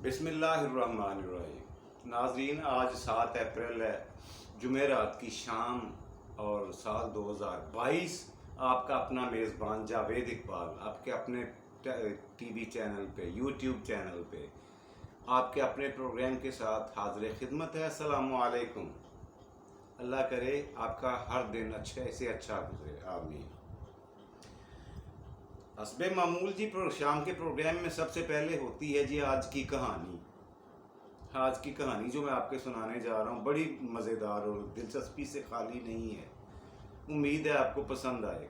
बिस्मिल्लाहिर्रहमानिर्रहीम। नाज़रीन, आज 7 अप्रैल है, जुमेरात की शाम और साल 2022। आपका अपना मेज़बान जावेद इकबाल आपके अपने टीवी चैनल पे, यूट्यूब चैनल पे आपके अपने प्रोग्राम के साथ हाज़िर खिदमत है। अस्सलामु अलैकुम। अल्लाह करे आपका हर दिन अच्छे से अच्छा गुजरे, आमीन। हस्बे मामूल जी, शाम के प्रोग्राम में सबसे पहले होती है जी आज की कहानी। आज की कहानी जो मैं आपके सुनाने जा रहा हूँ बड़ी मज़ेदार और दिलचस्पी से खाली नहीं है। उम्मीद है आपको पसंद आए।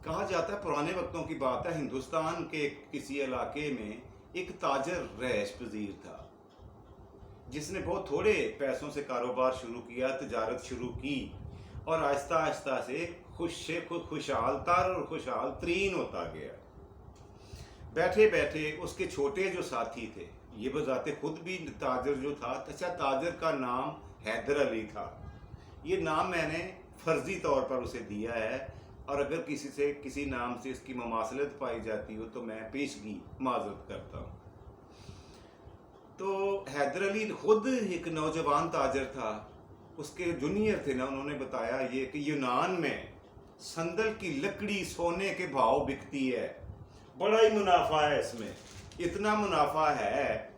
कहा जाता है, पुराने वक्तों की बात है, हिंदुस्तान के किसी इलाके में एक ताजर रहायश पजीर था जिसने बहुत थोड़े पैसों से कारोबार शुरू किया, तजारत शुरू की और आहिस्ता आहिस्ता से खुशहाल तर और खुशहाल तरीन होता गया। बैठे बैठे उसके छोटे जो साथी थे, ये बजाते खुद भी ताजर जो था, अच्छा ताजर का नाम हैदर अली था। ये नाम मैंने फर्जी तौर पर उसे दिया है और अगर किसी से किसी नाम से इसकी ममासलत पाई जाती हो तो मैं पेशगी माजरत करता हूँ। तो हैदर अली खुद एक नौजवान ताजर था। उसके जूनियर थे ना, उन्होंने बताया ये कि यूनान में संदल की लकड़ी सोने के भाव बिकती है, बड़ा ही मुनाफा है इसमें। इतना मुनाफा है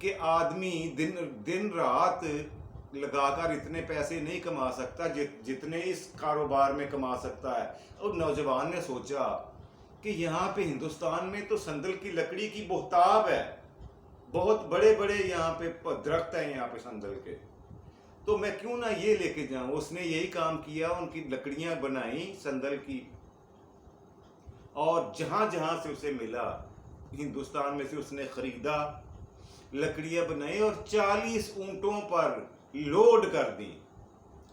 कि आदमी दिन रात लगाकर इतने पैसे नहीं कमा सकता जितने इस कारोबार में कमा सकता है। और नौजवान ने सोचा कि यहाँ पे हिंदुस्तान में तो संदल की लकड़ी की बहुताब है, बहुत बड़े बड़े यहाँ पे दरख्त हैं यहाँ पे संदल के, तो मैं क्यों ना ये लेके जाऊं। उसने यही काम किया, उनकी लकड़ियां बनाई संदल की और जहां जहां से उसे मिला हिंदुस्तान में से उसने खरीदा, लकड़ियां बनाई और 40 ऊंटों पर लोड कर दी।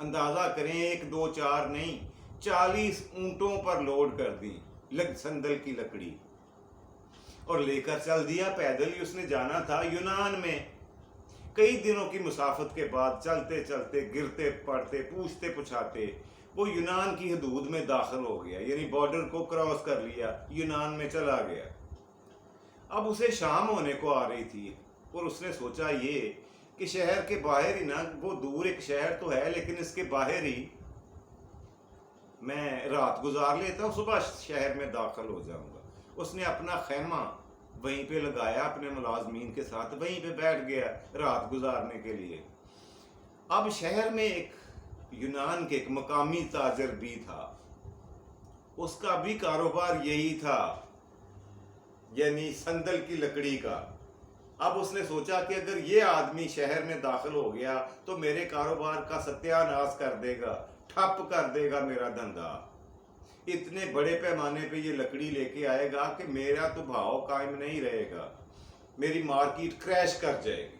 अंदाजा करें, 1 2 4 नहीं, 40 ऊंटों पर लोड कर दी संदल की लकड़ी और लेकर चल दिया। पैदल ही उसने जाना था यूनान में। कई दिनों की मुसाफत के बाद चलते चलते, गिरते पड़ते, पूछते पुछाते वो यूनान की हदूद में दाखिल हो गया, यानी बॉर्डर को क्रॉस कर लिया, यूनान में चला गया। अब उसे शाम होने को आ रही थी और उसने सोचा ये कि शहर के बाहर ही ना, वो दूर एक शहर तो है लेकिन इसके बाहर ही मैं रात गुजार लेता हूँ, सुबह शहर में दाखिल हो जाऊंगा। उसने अपना खैमा वहीं पे लगाया, अपने मुलाजमीन के साथ वहीं पे बैठ गया रात गुजारने के लिए। अब शहर में एक यूनान के एक मकामी ताजर भी था, उसका भी कारोबार यही था, यानी संदल की लकड़ी का। अब उसने सोचा कि अगर ये आदमी शहर में दाखिल हो गया तो मेरे कारोबार का सत्यानाश कर देगा, ठप कर देगा मेरा धंधा। इतने बड़े पैमाने पे ये लकड़ी लेके आएगा कि मेरा तो भाव कायम नहीं रहेगा, मेरी मार्केट क्रैश कर जाएगी।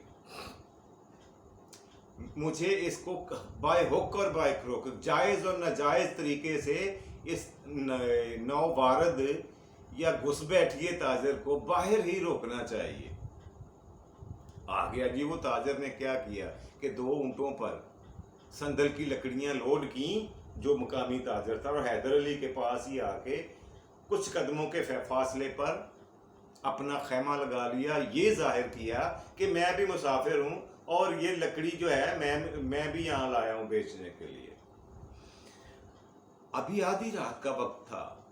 मुझे इसको बाय हुक और बाय क्रोक, जायज और नाजायज तरीके से इस नौवारद या घुसपैठिए ताजर को बाहर ही रोकना चाहिए। आ गया जी। वो ताजर ने क्या किया कि 2 ऊंटों पर संदल की लकड़ियां लोड की, जो मुकामी ताजर था, और हैदर अली के पास ही आके कुछ कदमों के फासले पर अपना खैमा लगा लिया। ये जाहिर किया कि मैं भी मुसाफिर हूं और ये लकड़ी जो है मैं भी यहां लाया हूं बेचने के लिए। अभी आधी रात का वक्त था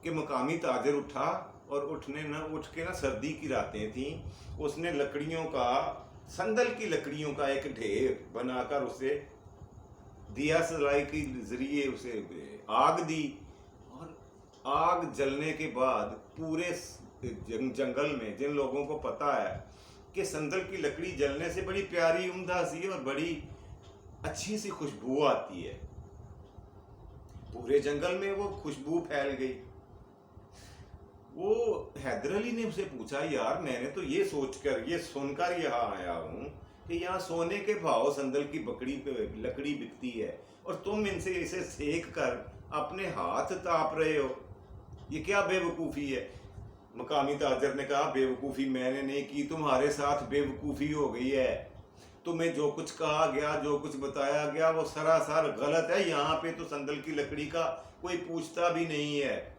कि मुकामी ताजर उठा और उठ के ना, सर्दी की रातें थी, उसने लकड़ियों का, संदल की लकड़ियों का एक ढेर बनाकर उसे दिया सलाई के जरिए उसे आग दी और आग जलने के बाद पूरे जंगल में जिन लोगों को पता है कि संदल की लकड़ी जलने से बड़ी प्यारी, उम्दा सी और बड़ी अच्छी सी खुशबू आती है, पूरे जंगल में वो खुशबू फैल गई। वो हैदर अली ने उसे पूछा, यार मैंने तो ये सोचकर, ये सुनकर यहाँ आया हूँ कि यहाँ सोने के भाव संदल की लकड़ी बिकती है और तुम इसे सेक कर अपने हाथ ताप रहे हो, ये क्या बेवकूफ़ी है। मकामी ताजर ने कहा, बेवकूफ़ी मैंने नहीं की, तुम्हारे साथ बेवकूफ़ी हो गई है। तुम्हें जो कुछ कहा गया, जो कुछ बताया गया वो सरासर गलत है। यहाँ पे तो संदल की लकड़ी का कोई पूछता भी नहीं है,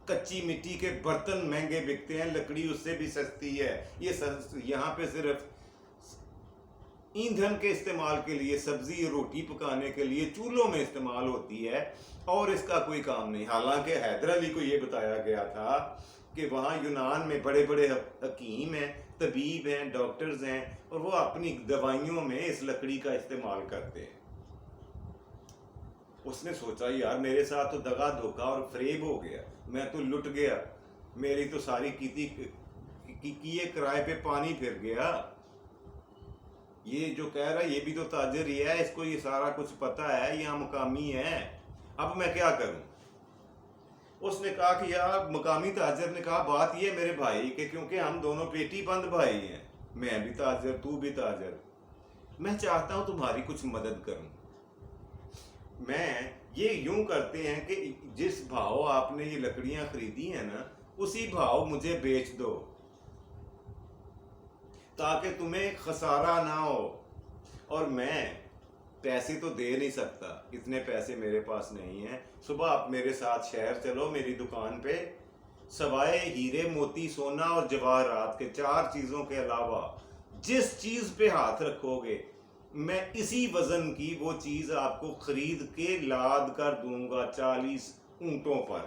कच्ची मिट्टी के बर्तन महंगे बिकते हैं, लकड़ी उससे भी सस्ती है। ये यहाँ पे सिर्फ ईंधन के इस्तेमाल के लिए, सब्जी रोटी पकाने के लिए चूल्हों में इस्तेमाल होती है और इसका कोई काम नहीं। हालांकि हैदर अली को ये बताया गया था कि वहाँ यूनान में बड़े बड़े हकीम हैं, तबीब हैं, डॉक्टर्स हैं, और वो अपनी दवाइयों में इस लकड़ी का इस्तेमाल करते हैं। उसने सोचा यार मेरे साथ तो दगा धोखा और फरेब हो गया, मैं तो लुट गया, मेरी तो सारी किए किराए पे पानी फिर गया। ये जो कह रहा है ये भी तो ताजर ही है, इसको ये सारा कुछ पता है, यहाँ मकामी है, अब मैं क्या करूं? उसने कहा कि यार, मकामी ताजर ने कहा बात ये मेरे भाई के, क्योंकि हम दोनों पेटी बंद भाई हैं, मैं भी ताजर तू भी ताजर, मैं चाहता हूं तुम्हारी कुछ मदद करूं। मैं ये यूं करते हैं कि जिस भाव आपने ये लकड़ियां खरीदी हैं ना, उसी भाव मुझे बेच दो ताकि तुम्हें खसारा ना हो। और मैं पैसे तो दे नहीं सकता, इतने पैसे मेरे पास नहीं हैं। सुबह आप मेरे साथ शहर चलो, मेरी दुकान पे सवाए हीरे मोती सोना और जवाहरात के 4 चीज़ों के अलावा जिस चीज़ पे हाथ रखोगे, मैं इसी वजन की वो चीज़ आपको खरीद के लाद कर दूंगा 40 ऊंटों पर।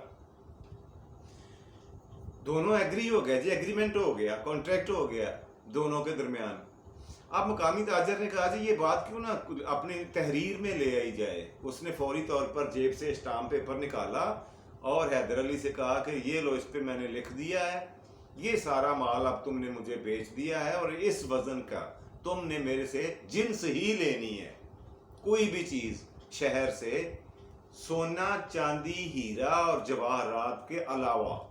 दोनों एग्री हो गए जी, एग्रीमेंट हो गया, कॉन्ट्रैक्ट हो गया दोनों के दरमियान। अब मकामी ताजर ने कहा जी ये बात क्यों ना अपनी तहरीर में ले आई जाए। उसने फौरी तौर पर जेब से स्टाम्प पेपर निकाला और हैदर अली से कहा कि ये लो, इस पे मैंने लिख दिया है, ये सारा माल अब तुमने मुझे बेच दिया है और इस वजन का तुमने मेरे से जिन्स ही लेनी है, कोई भी चीज़ शहर से, सोना चांदी हीरा और जवाहरात के अलावा।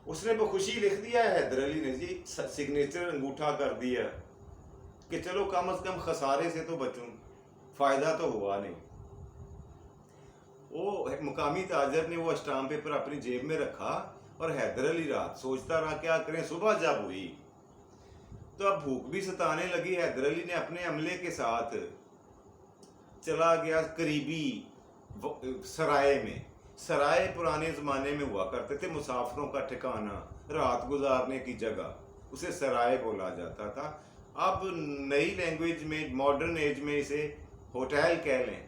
उसने बखुशी लिख दिया है हैदर अली ने जी, सिग्नेचर अंगूठा कर दिया कि चलो कम से कम खसारे से तो बचूं, फायदा तो हुआ नहीं। वो मुकामी ताजर ने वो स्टाम्प पेपर अपनी जेब में रखा और हैदर अली रात सोचता रहा क्या करें। सुबह जब हुई तो अब भूख भी सताने लगी। हैदर अली ने अपने अमले के साथ चला गया करीबी सराय में। सराय पुराने ज़माने में हुआ करते थे मुसाफिरों का ठिकाना, रात गुजारने की जगह, उसे सराय बोला जाता था। अब नई लैंग्वेज में, मॉडर्न एज में इसे होटल कह लें।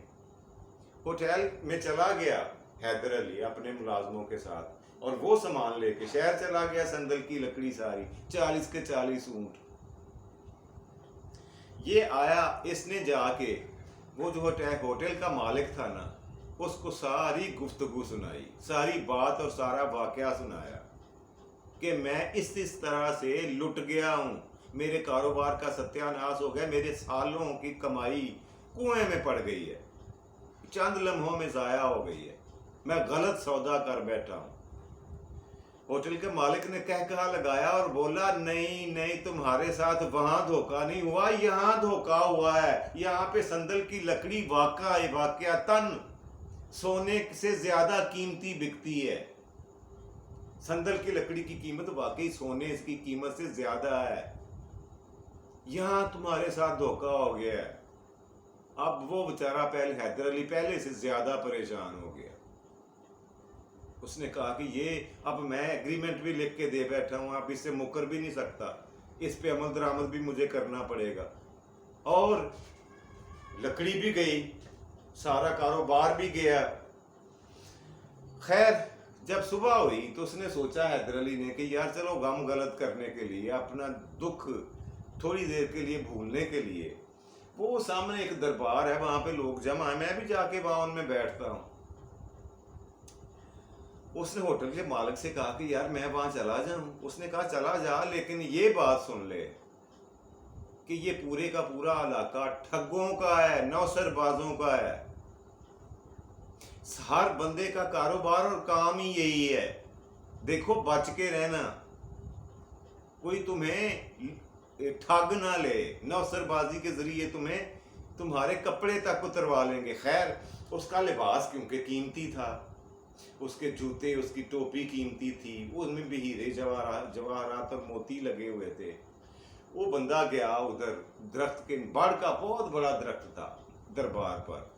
होटल में चला गया हैदर अली अपने मुलाजमों के साथ और वो सामान लेके शहर चला गया। संदल की लकड़ी सारी, 40 के 40 ऊंट। ये आया, इसने जाके वो जो होटल का मालिक था ना, उसको सारी गुफ्तगू सुनाई, सारी बात और सारा वाकया सुनाया कि मैं इस तरह से लुट गया हूँ, मेरे कारोबार का सत्यानाश हो गया, मेरे सालों की कमाई कुएं में पड़ गई है, चंद लम्हों में ज़ाया हो गई है, मैं गलत सौदा कर बैठा हूँ। होटल के मालिक ने कह कहा लगाया और बोला नहीं नहीं, तुम्हारे साथ वहां धोखा नहीं हुआ, यहाँ धोखा हुआ है। यहाँ पे संदल की लकड़ी वाकयातन सोने से ज्यादा कीमती बिकती है। संदल की लकड़ी की कीमत वाकई सोने की कीमत से ज्यादा है। यहाँ तुम्हारे साथ धोखा हो गया है। अब वो बेचारा हैदर अली पहले से ज्यादा परेशान हो गया। उसने कहा कि ये अब मैं एग्रीमेंट भी लिख के दे बैठा हूँ, अब इससे मुकर भी नहीं सकता, इस पे अमल दरामद भी मुझे करना पड़ेगा। और लकड़ी भी गई, सारा कारोबार भी गया। खैर जब सुबह हुई तो उसने सोचा हैदर अली ने कि यार चलो गम गलत करने के लिए, अपना दुख थोड़ी देर के लिए भूलने के लिए, वो सामने एक दरबार है, वहां पे लोग जमा है, मैं भी जाके वहां उनमें बैठता हूँ। उसने होटल के मालिक से कहा कि यार मैं वहां चला जाऊं। उसने कहा चला जा, लेकिन ये बात सुन ले कि ये पूरे का पूरा इलाका ठगों का है, नौसरबाजों का है। हर बंदे का कारोबार और काम ही यही है, देखो बच के रहना, कोई तुम्हें ठग ना ले, नौसरबाजी के जरिए तुम्हें तुम्हारे कपड़े तक उतरवा लेंगे। खैर उसका लिबास क्योंकि कीमती था, उसके जूते, उसकी टोपी कीमती थी, उसमें भी हीरे जवाहरात और मोती लगे हुए थे। वो बंदा गया उधर, दरख्त के बड़ का बहुत बड़ा दरख्त था दरबार पर,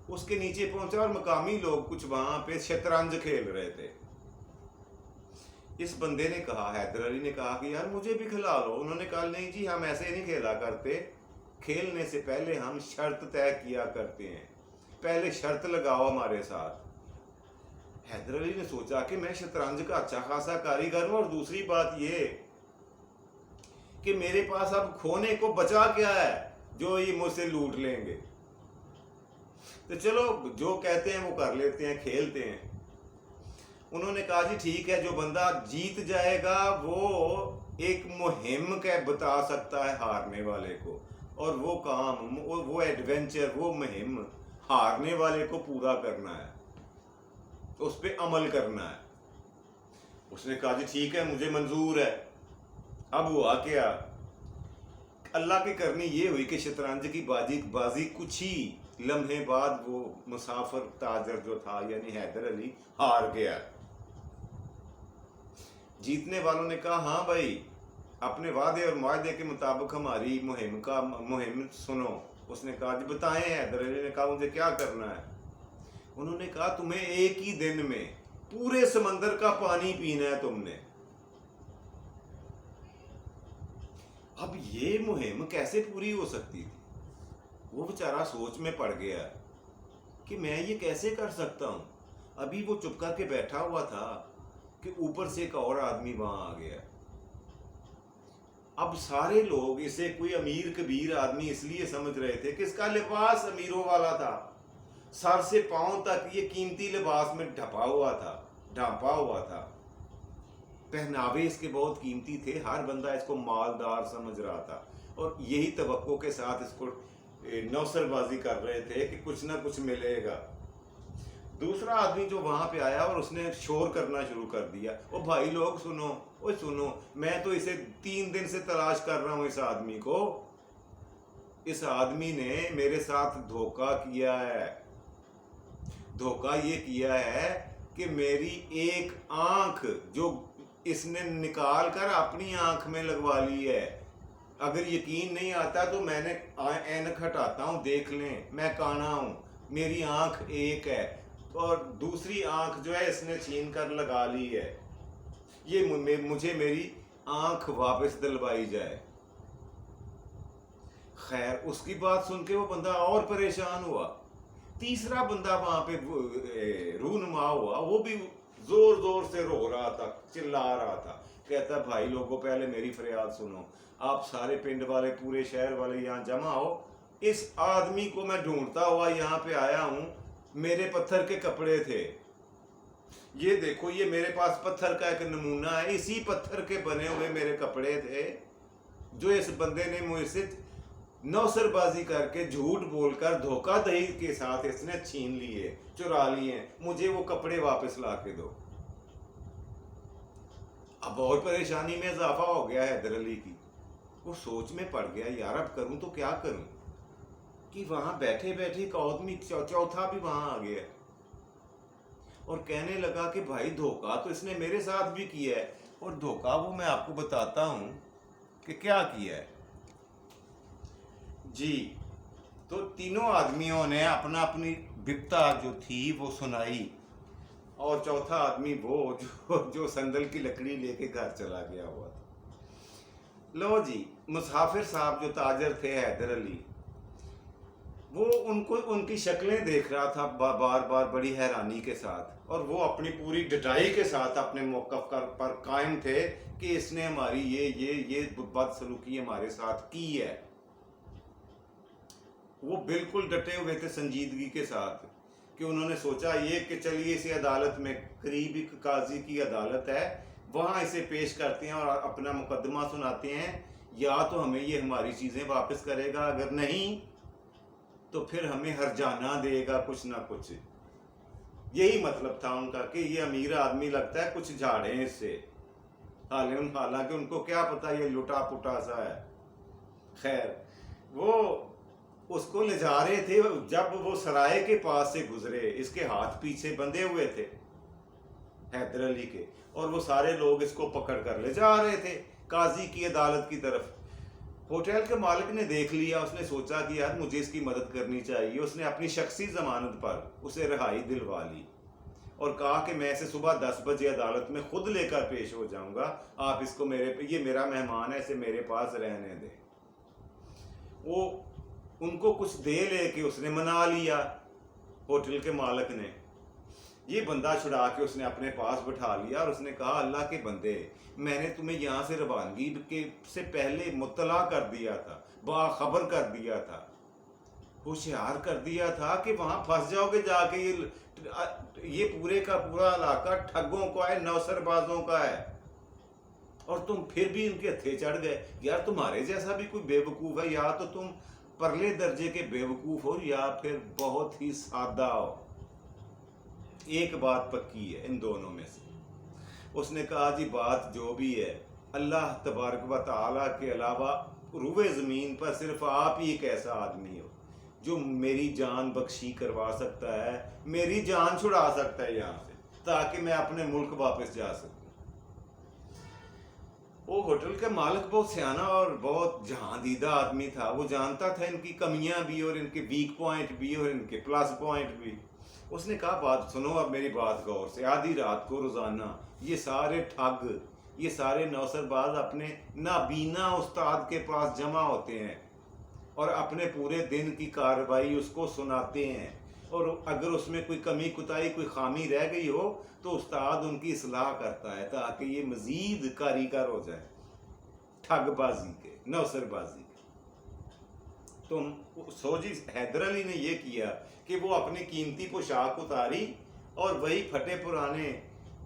اس کے نیچے پہنچا اور مقامی لوگ کچھ وہاں پہ شطرنج کھیل رہے تھے. اس بندے نے کہا، حیدر علی نے کہا کہ یار مجھے بھی کھلا لو. انہوں نے کہا نہیں جی ہم ایسے نہیں کھیلا کرتے، کھیلنے سے پہلے ہم شرط طے کیا کرتے ہیں، پہلے شرط لگاؤ ہمارے ساتھ. حیدر علی نے سوچا کہ میں شطرنج کا اچھا خاصا کاریگر ہوں، اور دوسری بات یہ کہ میرے پاس اب کھونے کو بچا کیا ہے جو یہ مجھ سے لوٹ لیں گے. تو چلو جو کہتے ہیں وہ کر لیتے ہیں، کھیلتے ہیں. انہوں نے کہا جی ٹھیک ہے، جو بندہ جیت جائے گا وہ ایک مہم کا بتا سکتا ہے ہارنے والے کو، اور وہ کام، وہ ایڈونچر، وہ مہم ہارنے والے کو پورا کرنا ہے، اس پہ عمل کرنا ہے. اس نے کہا جی ٹھیک ہے مجھے منظور ہے. اب ہوا کیا، اللہ کی کرنی یہ ہوئی کہ شطرنج کی بازی کچھ ہی لمحے بعد وہ مسافر تاجر جو تھا یعنی حیدر علی ہار گیا. جیتنے والوں نے کہا ہاں بھائی اپنے وعدے اور معاہدے کے مطابق ہماری مہم سنو. اس نے کہا جی بتائیں. حیدر علی نے کہا مجھے کیا کرنا ہے. انہوں نے کہا تمہیں ایک ہی دن میں پورے سمندر کا پانی پینا ہے تم نے. اب یہ مہم کیسے پوری ہو سکتی تھی؟ وہ بیچارہ سوچ میں پڑ گیا کہ میں یہ کیسے کر سکتا ہوں. ابھی وہ چپ کر کے بیٹھا ہوا تھا کہ اوپر سے ایک اور آدمی وہاں آ گیا. اب سارے لوگ اسے کوئی امیر کبیر آدمی اس لیے سمجھ رہے تھے کہ اس کا لباس امیروں والا تھا، سر سے پاؤں تک یہ قیمتی لباس میں ڈھانپا ہوا تھا. پہناوے اس کے بہت قیمتی تھے، ہر بندہ اس کو مالدار سمجھ رہا تھا، اور یہی توقع کے ساتھ اس کو نوسر بازی کر رہے تھے کہ کچھ نہ کچھ ملے گا. دوسرا آدمی جو وہاں پہ آیا اور اس نے شور کرنا شروع کر دیا، او بھائی لوگ سنو، سنو، میں تو اسے 3 دن سے تلاش کر رہا ہوں. اس آدمی کو، اس آدمی نے میرے ساتھ دھوکہ کیا ہے. دھوکہ یہ کیا ہے کہ میری ایک آنکھ جو اس نے نکال کر اپنی آنکھ میں لگوا لی ہے. اگر یقین نہیں آتا تو میں نے اینک ہٹاتا ہوں، دیکھ لیں، میں کانا ہوں، میری آنکھ ایک ہے اور دوسری آنکھ جو ہے اس نے چھین کر لگا لی ہے. یہ مجھے میری آنکھ واپس دلوائی جائے. خیر اس کی بات سن کے وہ بندہ اور پریشان ہوا. تیسرا بندہ وہاں پہ رونما ہوا، وہ بھی زور زور سے رو رہا تھا، چلا رہا تھا. کہتا بھائی لوگوں پہلے میری فریاد سنو، آپ سارے پنڈ والے، پورے شہر والے یہاں جمع ہو. اس آدمی کو میں ڈھونڈتا ہوا یہاں پہ آیا ہوں. میرے پتھر کے کپڑے تھے، یہ دیکھو یہ میرے پاس پتھر کا ایک نمونہ ہے، اسی پتھر کے بنے ہوئے میرے کپڑے تھے جو اس بندے نے مجھ سے نوسر بازی کر کے، جھوٹ بول کر، دھوکہ دہی کے ساتھ اس نے چھین لیے، چرا لیے. مجھے وہ کپڑے واپس لا کے دو. اب اور پریشانی میں اضافہ ہو گیا حیدر علی کی. وہ سوچ میں پڑ گیا یار اب کروں تو کیا کروں، کہ وہاں بیٹھے بیٹھے ایک آدمی چوتھا بھی وہاں آ گیا اور کہنے لگا کہ بھائی دھوکہ تو اس نے میرے ساتھ بھی کیا ہے، اور دھوکہ وہ میں آپ کو بتاتا ہوں کہ کیا کیا ہے. جی تو تینوں آدمیوں نے اپنی بپتا جو تھی وہ سنائی، اور چوتھا آدمی وہ جو سندل کی لکڑی لے کے گھر چلا گیا ہوا تھا. لو جی مسافر صاحب جو تاجر تھے حیدر علی، وہ ان کی شکلیں دیکھ رہا تھا بار بار بڑی حیرانی کے ساتھ، اور وہ اپنی پوری ڈٹائی کے ساتھ اپنے موقف پر قائم تھے کہ اس نے ہماری یہ بد سلوکی ہمارے ساتھ کی ہے. وہ بالکل ڈٹے ہوئے تھے سنجیدگی کے ساتھ، کہ انہوں نے سوچا یہ کہ چلیے اسے عدالت میں، قریب ایک قاضی کی عدالت ہے، وہاں اسے پیش کرتے ہیں اور اپنا مقدمہ سناتے ہیں. یا تو ہمیں یہ ہماری چیزیں واپس کرے گا، اگر نہیں تو پھر ہمیں ہرجانہ دے گا کچھ نہ کچھ. یہی مطلب تھا ان کا کہ یہ امیر آدمی لگتا ہے کچھ جھاڑیں اس سے، حالانکہ ان کو کیا پتا یہ لٹا پٹا سا ہے. خیر وہ اس کو لے جا رہے تھے. جب وہ سرائے کے پاس سے گزرے، اس کے ہاتھ پیچھے بندھے ہوئے تھے حیدر علی کے، اور وہ سارے لوگ اس کو پکڑ کر لے جا رہے تھے قاضی کی عدالت کی طرف. ہوٹل کے مالک نے دیکھ لیا، اس نے سوچا کہ یار مجھے اس کی مدد کرنی چاہیے، اس نے اپنی شخصی ضمانت پر اسے رہائی دلوا لی اور کہا کہ میں اسے صبح 10 بجے عدالت میں خود لے کر پیش ہو جاؤں گا، آپ اس کو یہ میرا مہمان ہے، اسے میرے پاس رہنے دیں۔ وہ ان کو کچھ دے لے کے اس نے منا لیا ہوٹل کے مالک نے۔ یہ بندہ چھڑا کے اس نے اپنے پاس بٹھا لیا اور اس نے کہا اللہ کے بندے، میں نے تمہیں یہاں سے روانگی کے سے پہلے مطلع کر دیا تھا، باخبر کر دیا تھا، ہوشیار کر دیا تھا کہ وہاں پھنس جاؤ گے جا کے، یہ پورے کا پورا علاقہ ٹھگوں کا ہے، نوسر بازوں کا ہے، اور تم پھر بھی ان کے ہتھے چڑھ گئے۔ یار تمہارے جیسا بھی کوئی بے وقوف ہے، یا تو تم پرلے درجے کے بے وقوف ہو یا پھر بہت ہی سادہ ہو۔ ایک بات پکی ہے ان دونوں میں سے۔ اس نے کہا جی بات جو بھی ہے، اللہ تبارک و تعالیٰ کے علاوہ روئے زمین پر صرف آپ ہی ایک ایسا آدمی ہو جو میری جان بخشی کروا سکتا ہے، میری جان چھڑا سکتا ہے یہاں سے، تاکہ میں اپنے ملک واپس جا سکوں۔ وہ ہوٹل کے مالک بہت سیانا اور بہت جہاں دیدہ آدمی تھا، وہ جانتا تھا ان کی کمیاں بھی اور ان کے ویک پوائنٹ بھی اور ان کے پلس پوائنٹ بھی۔ اس نے کہا بات سنو، اب میری بات غور سے، آدھی رات کو روزانہ یہ سارے ٹھگ، یہ سارے نوسر باز اپنے نابینا استاد کے پاس جمع ہوتے ہیں اور اپنے پورے دن کی کارروائی اس کو سناتے ہیں، اور اگر اس میں کوئی کمی کوتاہی، کوئی خامی رہ گئی ہو تو استاد ان کی اصلاح کرتا ہے تاکہ یہ مزید کاریگر ہو جائے ٹھگ بازی کے، نوسر بازی کے۔ تم سوجی حیدر علی نے یہ کیا کہ وہ اپنی قیمتی پوشاک اتاری اور وہی پھٹے پرانے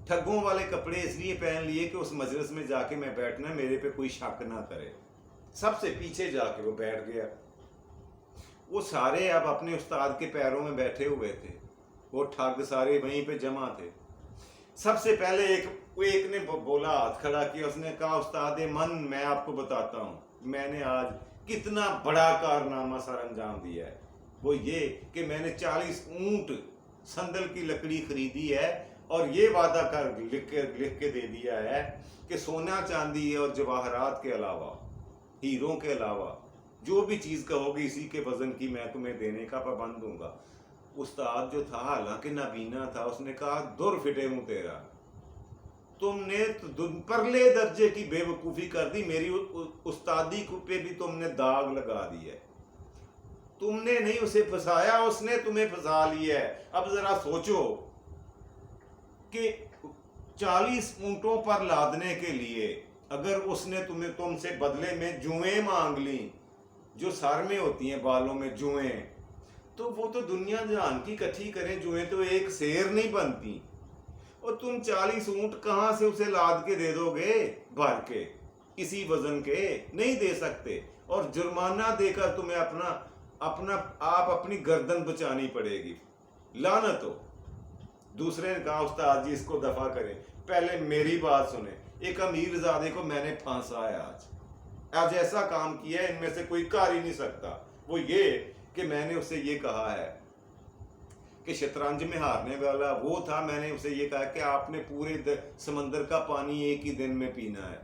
ٹھگوں والے کپڑے اس لیے پہن لیے کہ اس مجلس میں جا کے میں بیٹھنا، میرے پہ کوئی شک نہ کرے۔ سب سے پیچھے جا کے وہ بیٹھ گیا۔ وہ سارے اب اپنے استاد کے پیروں میں بیٹھے ہوئے تھے، وہ ٹھگ سارے وہیں پہ جمع تھے۔ سب سے پہلے ایک نے بولا، ہاتھ کھڑا کیا، اس نے کہا استاد من، میں آپ کو بتاتا ہوں میں نے آج کتنا بڑا کارنامہ سر انجام دیا ہے۔ وہ یہ کہ میں نے 40 اونٹ سندل کی لکڑی خریدی ہے اور یہ وعدہ کر لکھ کے دے دیا ہے کہ سونا چاندی اور جواہرات کے علاوہ، ہیروں کے علاوہ جو بھی چیز کہو گی اسی کے وزن کی میں تمہیں دینے کا پابند ہوں گا۔ استاد جو تھا حالانکہ نابینا تھا، اس نے کہا دور فٹے منہ تیرا، تم نے پرلے درجے کی بے وقوفی کر دی، میری استادی پہ بھی تم نے داغ لگا دی ہے، تم نے نہیں اسے پھنسایا، اس نے تمہیں پھنسا لیا ہے۔ اب ذرا سوچو کہ 40 اونٹوں پر لادنے کے لیے اگر اس نے تم سے بدلے میں جوئیں مانگ لیں، جو سر میں ہوتی ہیں، بالوں میں جوئیں، تو وہ تو دنیا جہان کی کٹھی کریں جوئیں تو ایک سیر نہیں بنتی، اور تم 40 اونٹ کہاں سے اسے لاد کے دے دو گے بھر کے، اسی وزن کے نہیں دے سکتے، اور جرمانہ دے کر تمہیں آپ اپنی گردن بچانی پڑے گی، لعنت ہو۔ دوسرے نے کہا استاد جی اس کو دفع کریں، پہلے میری بات سنیں، ایک امیر زادے کو میں نے پھانسا ہے آج ایسا کام کیا ہے ان میں سے کوئی کر ہی نہیں سکتا۔ وہ یہ کہ میں نے اسے یہ کہا ہے کہ شطرنج میں ہارنے والا وہ تھا، میں نے اسے یہ کہا کہ آپ نے پورے سمندر کا پانی ایک ہی دن میں پینا ہے،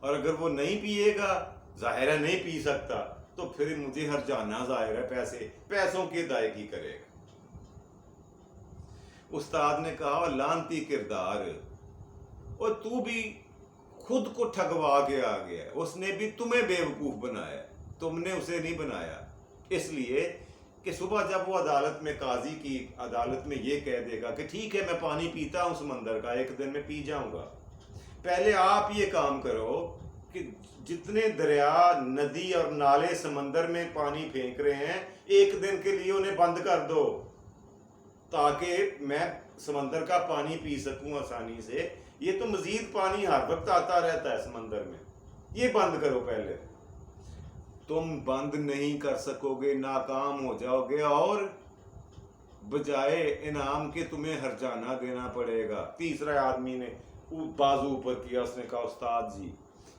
اور اگر وہ نہیں پیے گا، ظاہر ہے نہیں پی سکتا، تو پھر مجھے ہر جانا ظاہر ہے پیسوں کی ادائیگی کرے گا۔ استاد نے کہا لعنتی کردار، اور تو بھی خود کو ٹھگوا کے آ گیا، اس نے بھی تمہیں بے وقوف بنایا، تم نے اسے نہیں بنایا۔ اس لیے کہ صبح جب وہ عدالت میں قاضی کی عدالت میں یہ کہہ دے گا کہ ٹھیک ہے میں پانی پیتا ہوں سمندر کا، ایک دن میں پی جاؤں گا، پہلے آپ یہ کام کرو کہ جتنے دریا، ندی اور نالے سمندر میں پانی پھینک رہے ہیں، ایک دن کے لیے انہیں بند کر دو تاکہ میں سمندر کا پانی پی سکوں آسانی سے۔ یہ تو مزید پانی ہر وقت آتا رہتا ہے سمندر میں، یہ بند کرو پہلے۔ تم بند نہیں کر سکو گے، ناکام ہو جاؤ گے، اور بجائے انعام کے تمہیں ہرجانہ دینا پڑے گا۔ تیسرا آدمی نے بازو اوپر کیا، اس نے کہا استاد جی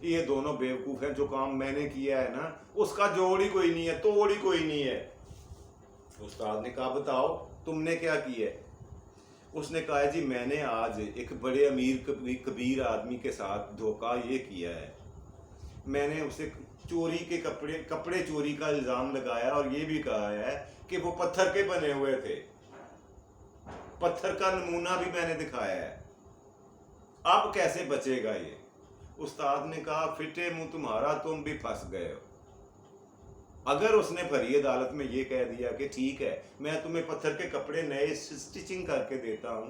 یہ دونوں بیوقوف ہیں، جو کام میں نے کیا ہے نا اس کا جوڑ ہی کوئی نہیں ہے، توڑ ہی کوئی نہیں ہے۔ استاد نے کہا بتاؤ تم نے کیا کیا ہے؟ اس نے کہا جی میں نے آج ایک بڑے امیر کبیر آدمی کے ساتھ دھوکہ یہ کیا ہے، मैंने उसे चोरी के कपड़े चोरी का इल्ज़ाम लगाया और ये भी कहा है कि वो पत्थर के बने हुए थे। पत्थर का नमूना भी मैंने दिखाया है। अब कैसे बचेगा ये? उस्ताद ने कहा, फिटे मुंह तुम्हारा, तुम भी फंस गए हो। अगर उसने भरी अदालत में ये कह दिया कि ठीक है, मैं तुम्हें पत्थर के कपड़े नए स्टिचिंग करके देता हूं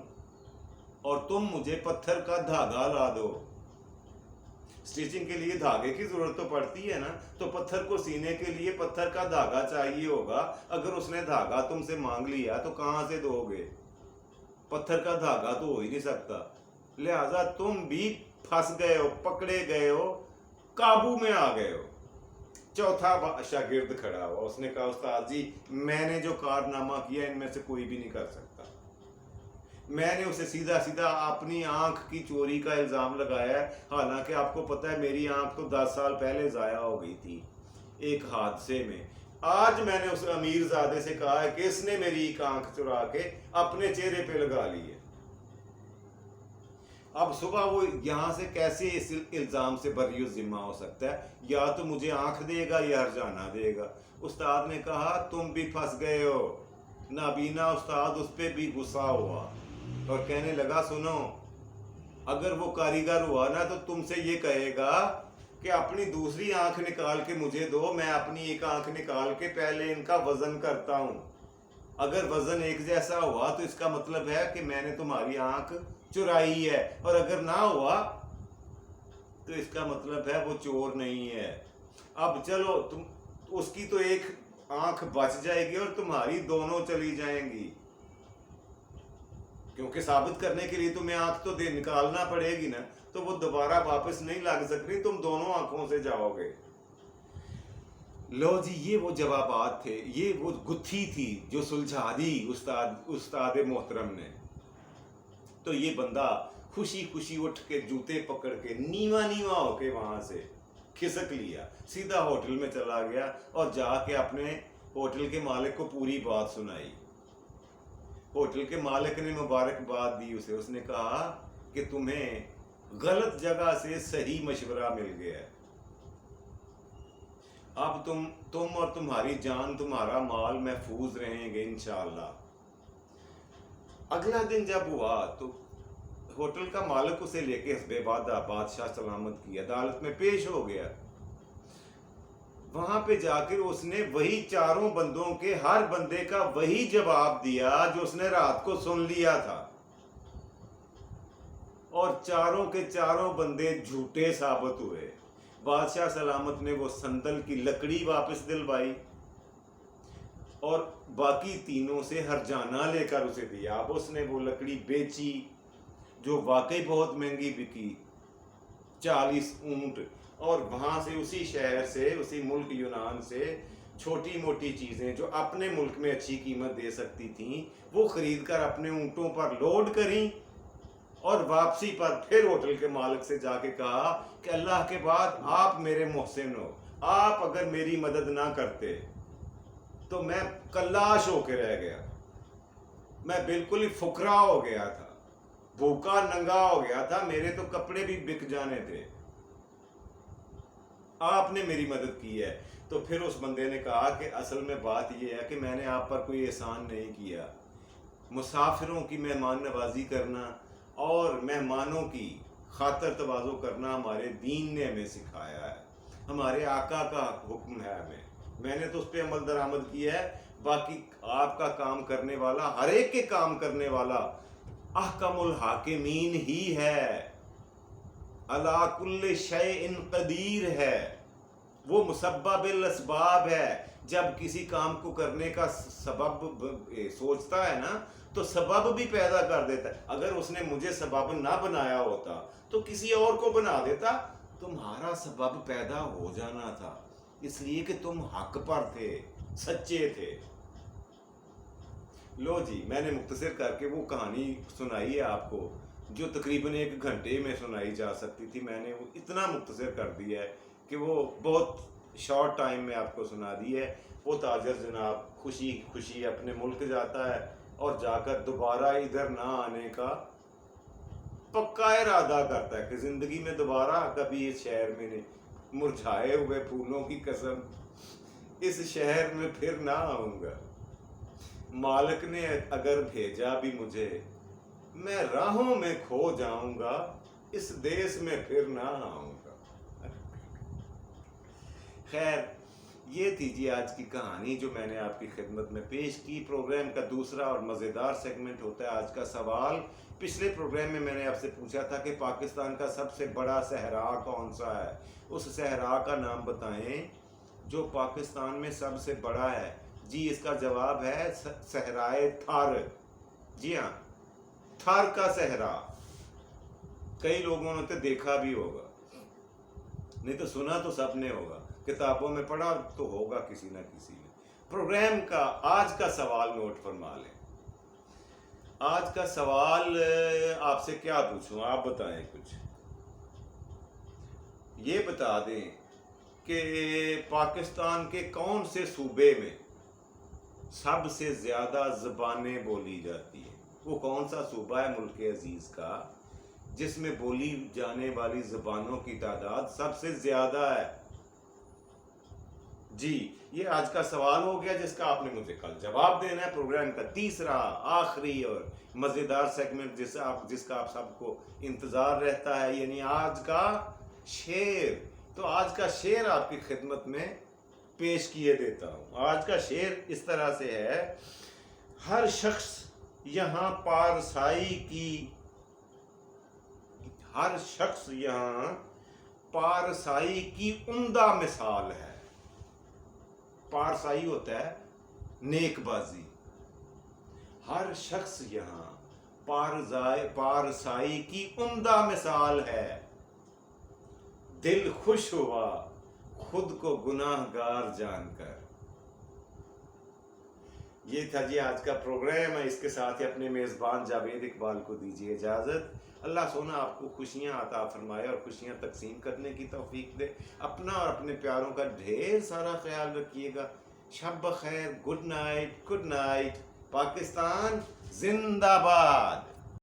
और तुम मुझे पत्थर का धागा ला दो। स्टिचिंग के लिए धागे की जरूरत तो पड़ती है ना, तो पत्थर को सीने के लिए पत्थर का धागा चाहिए होगा। अगर उसने धागा तुमसे मांग लिया तो कहां से दोगे? पत्थर का धागा तो हो ही नहीं सकता। लिहाजा तुम भी फंस गए हो, पकड़े गए हो, काबू में आ गए हो। चौथा शागिर्द खड़ा हुआ, उसने कहा, उस्ताद जी मैंने जो कारनामा किया इनमें से कोई भी नहीं कर सकता। मैंने उसे सीधा सीधा अपनी आंख की चोरी का इल्ज़ाम लगाया है, हालांकि आपको पता है मेरी आंख तो 10 साल पहले ज़ाया हो गई थी एक हादसे में। आज मैंने उस अमीरजादे से कहा है कि इसने मेरी एक आंख चुरा के अपने चेहरे पे लगा ली है। अब सुबह वो यहां से कैसे इस इल्ज़ाम से बरी जिम्मा हो सकता है? या तो मुझे आंख देगा या हरजाना देगा। उस्ताद ने कहा, तुम भी फंस गए हो। नाबीना उस्ताद उस पर भी गुस्सा हुआ और कहने लगा, सुनो, अगर वो कारीगर हुआ ना तो तुमसे ये कहेगा कि अपनी दूसरी आंख निकाल के मुझे दो, मैं अपनी एक आंख निकाल के पहले इनका वजन करता हूं। अगर वजन एक जैसा हुआ तो इसका मतलब है कि मैंने तुम्हारी आंख चुराई है, और अगर ना हुआ तो इसका मतलब है वो चोर नहीं है। अब चलो, तुम उसकी तो एक आंख बच जाएगी और तुम्हारी दोनों चली जाएंगी, क्योंकि साबित करने के लिए तुम्हें आंख तो निकालना पड़ेगी ना, तो वो दोबारा वापस नहीं लग सकती, तुम दोनों आंखों से जाओगे। लो जी, ये वो जवाबात थे, ये वो गुत्थी थी जो सुलझा दी उस्ताद मोहतरम ने। तो ये बंदा खुशी खुशी उठ के जूते पकड़ के नीवा नीवा होके वहां से खिसक लिया, सीधा होटल में चला गया और जाके अपने होटल के मालिक को पूरी बात सुनाई। होटल के मालिक ने मुबारकबाद दी उसे। उसने कहा कि तुम्हें गलत जगह से सही मशवरा मिल गया है। अब तुम और तुम्हारी जान, तुम्हारा माल महफूज रहेंगे इंशाअल्लाह। अगला दिन जब हुआ तो होटल का मालिक उसे लेके हस्बे बादशाह सलामत की अदालत में पेश हो गया। वहां पे जाकर उसने वही चारों बंदों के हर बंदे का वही जवाब दिया जो उसने रात को सुन लिया था, और चारों के चारों बंदे झूठे साबित हुए। बादशाह सलामत ने वो संदल की लकड़ी वापस दिलवाई और बाकी तीनों से हरजाना लेकर उसे दिया। अब उसने वो लकड़ी बेची जो वाकई बहुत महंगी बिकी, 40 ऊंट, और वहां से उसी शहर से, उसी मुल्क यूनान से छोटी मोटी चीजें जो अपने मुल्क में अच्छी कीमत दे सकती थीं वो खरीद कर अपने ऊंटों पर लोड करी, और वापसी पर फिर होटल के मालिक से जाके कहा कि अल्लाह के बाद आप मेरे मोहसिन हो, आप अगर मेरी मदद ना करते तो मैं कल्लाश होके रह गया, मैं बिल्कुल ही फुकरा हो गया था, भूखा नंगा हो गया था, मेरे तो कपड़े भी बिक जाने थे, आपने मेरी मदद की है। तो फिर उस बंदे ने कहा कि असल में बात यह है कि मैंने आप पर कोई एहसान नहीं किया, मुसाफिरों की मेहमान नवाजी करना और मेहमानों की खातर तवाज़ो करना हमारे दीन ने हमें सिखाया है, हमारे आका का हुक्म है हमें, मैंने तो उस पर अमल दरामद किया है। बाकी आपका काम करने वाला, हर एक के काम करने वाला अहकमुल हाकिमीन ही है, अला कुल्ले शैइन कदीर है, वो मुसब्बिबुल असबाब है। जब किसी काम को करने का सबब सोचता है ना तो सबब भी पैदा कर देता है। अगर उसने मुझे सबब ना बनाया होता तो किसी और को बना देता, तुम्हारा सबब पैदा हो जाना था, इसलिए कि तुम हक पर थे, सच्चे थे। लो जी, मैंने मुख्तसर करके वो कहानी सुनाई है आपको जो तकरीबन 1 घंटे में सुनाई जा सकती थी, मैंने वो इतना मुख्तसर कर दिया है कि वो बहुत शॉर्ट टाइम में आपको सुना दी है। वो ताजर जनाब खुशी खुशी अपने मुल्क जाता है और जाकर दोबारा इधर ना आने का पक्का इरादा करता है कि ज़िंदगी में दोबारा कभी इस शहर में नहीं। मुरझाए हुए फूलों की कसम, इस शहर में फिर ना आऊंगा। मालिक ने अगर भेजा भी मुझे, मैं राहों में खो जाऊंगा, इस देश में फिर ना आऊंगा। खैर, ये थी जी आज की कहानी जो मैंने आपकी खिदमत में पेश की। प्रोग्राम का दूसरा और मज़ेदार सेगमेंट होता है आज का सवाल। पिछले प्रोग्राम में मैंने आपसे पूछा था कि पाकिस्तान का सबसे बड़ा सहरा कौन सा है, उस सहरा का नाम बताएं जो पाकिस्तान में सबसे बड़ा है। जी इसका जवाब है सहराए थार। जी हाँ, थार का सहरा। कई लोगों ने तो देखा भी होगा, नहीं तो सुना तो सबने होगा, किताबों में पढ़ा तो होगा किसी ना किसी ने। प्रोग्राम का आज का सवाल नोट फरमा लें। आज का सवाल आपसे क्या पूछूं, आप बताएं कुछ। ये बता दें कि पाकिस्तान के कौन से सूबे में सबसे ज़्यादा ज़बानें बोली जाती है। वो कौन सा सूबा है मुल्क अजीज़ का जिसमें बोली जाने वाली ज़बानों की तादाद सबसे ज़्यादा है। जी ये आज का सवाल हो गया जिसका आपने मुझे कल जवाब देना है। प्रोग्राम का तीसरा आखिरी और मज़ेदार सेगमेंट जिसका आप सबको इंतज़ार रहता है, यानी आज का शेर। तो आज का शेर आपकी खिदमत में पेश किए देता हूँ। आज का शेर इस तरह से है, हर शख्स यहाँ पारसाई की, हर शख्स यहाँ पारसाई की उम्दा मिसाल है। पारसाई होता है नेकबाजी। हर शख्स यहाँ पारसाई की उम्दा मिसाल है। दिल खुश हुआ खुद को गुनाहगार जानकर। ये था जी आज का प्रोग्राम है। इसके साथ ही अपने मेज़बान जावेद इकबाल को दीजिए इजाज़त। अल्लाह सोना आपको खुशियाँ अता फरमाए और खुशियाँ तकसीम करने की तौफीक दे। अपना और अपने प्यारों का ढेर सारा ख्याल रखिएगा। शब बखैर, good night, good night. Pakistan जिंदाबाद।